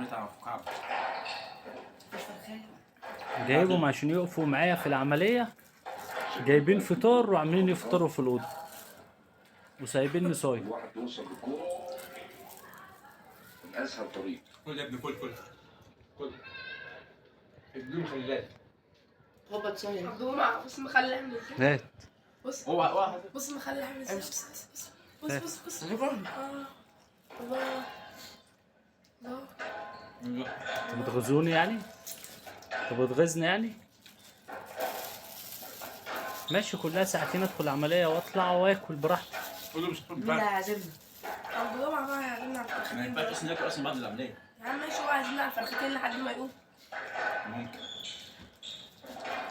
عملتها في كعب. جايبهم عشان يقفوا معايا في العملية، جايبين فطار وعاملين يفطروا في الأوضة وسايبيني صايم. الواحد بيوصل للكوره من اسهل طريق. كل يا ابني كل اديله خلال. هوبا تصير عبد الجمعة بص مخلي عامل ازاي. هات بص هو بص مخلي عامل ازاي. بص انا فاهم. الله الله. انتوا بتغزوني يعني؟ انتوا بتغزني يعني؟ ماشي، كلها ساعتين ادخل العملية واطلع واكل براحتي. كله مش مين اللي هيعزمنا؟ عبد الجمعة بقى هيعزمنا على ما الفرختين ينفعش دول. اصلا ناكل اصلا بعد العمليه. يا عم ماشي، هو هيعزمنا على الفرختين لحد ما يقوم. ممكن.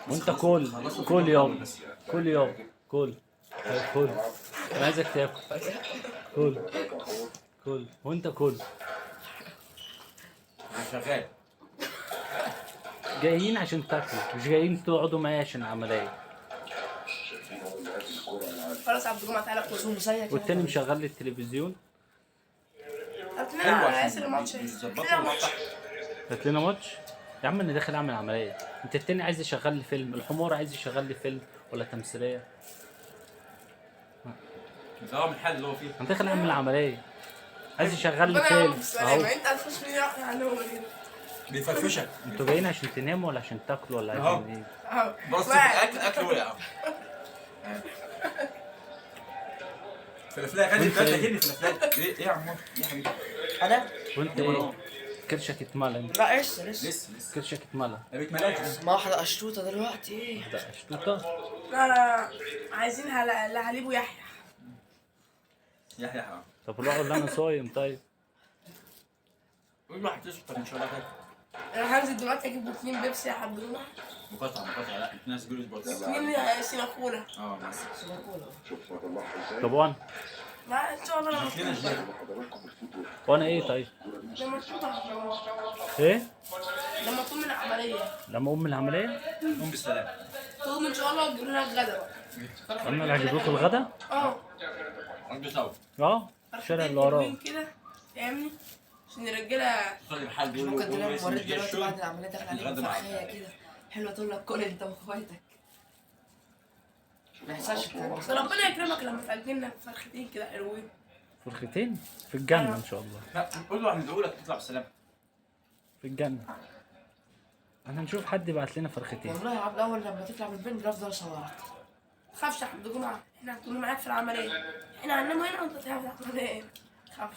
وانت كل يوم كل يوم كل انا عايزك تاكل. كل وانت كل. انا شغال. جايين عشان تاكلوا، مش جايين تقعدوا معايا عشان العملية. شايفين هو اللي قاتل الكوره العالم. خلاص عبد الجمعة تعالى كل. شو زيك والتاني مشغل لي التلفزيون. قلت لنا على ياسر الماتش. قلت لنا ماتش. هات لنا ماتش يا عم، انا داخل اعمل عملية. انت التاني عايز يشغل لي فيلم، الحمار عايز يشغل لي فيلم ولا تمثيلية. انت هو من الحال اللي هو فيه. انا داخل اعمل عملية، عايز يشغل لي ربنا فيلم يعوضك بالسلامة. اهو. انت هتخش فيني يعني هو كده. بيفرفشك. انتوا جايين عشان تناموا ولا عشان تاكلوا ولا اهو. عشان ايه؟ اهو. بص في واحد. الاكل وقع. فلافلايه خلي وانت الفلافله ايه؟ كده فلافلايه. ايه يا عمو؟ ايه يا حبيبي؟ انا؟ وانت ايه؟ كرشك اتملى انت. لا لسه لسه كرشك اتملى. ما بيتملاش. ما واحدة قشطوطة دلوقتي ايه؟ ده اشتوطة. لا عايزين لحليب ويحيى. يحيى حرام. طب روحوا اللي انا صايم طيب. قول له هتشرب ان شاء الله تاكل. انا هنزل دلوقتي اجيب بوتلين بيبسي يا عبد الجمعة. مقاطعه لا في ناس بيقولوا سبورت. بوتلين سيناكولا. اه بس. شوف ما طلعها ازاي. طب وانا لا ان شاء الله انا مش لنا ازاي. حضراتكم الفوتو وانا ايه طيب؟ لما تفوت على الجمعة. ايه؟ لما تقوم من العملية. لما اقوم من العملية قوم بالسلامه. تقوم ان شاء الله وتجيب لنا الغدا بقى. انا اللي هجيب لكم الغدا؟ اه. عند سوا. اه الشارع اللي وراه. حلوين كده فاهمني؟ عشان الرجالة. خلي الحال بيقولوا ممكن تلاقي بيقولوا مورد اسم جاي دلوقتي بعد الشغل. العملية داخل عليك نتغدى معاك. فرخية كده حلوة تقول لك كل انت واخواتك. ما يحصلش الكلام بس ده. ربنا يكرمك لما تأكلنا فرختين كده حلوين. فرختين في الجنة ان شاء الله. لا قول له هندعوا لك تطلع بالسلامه. في الجنة. انا هنشوف حد يبعت لنا فرختين. والله يا عبد اول لما تطلع من البنت بفضل اصورك. تخافش يا عبد الجمعة، احنا هنكون معاك في العملية. احنا هننام هنا وانت تعمل العملية هنا. تخافش.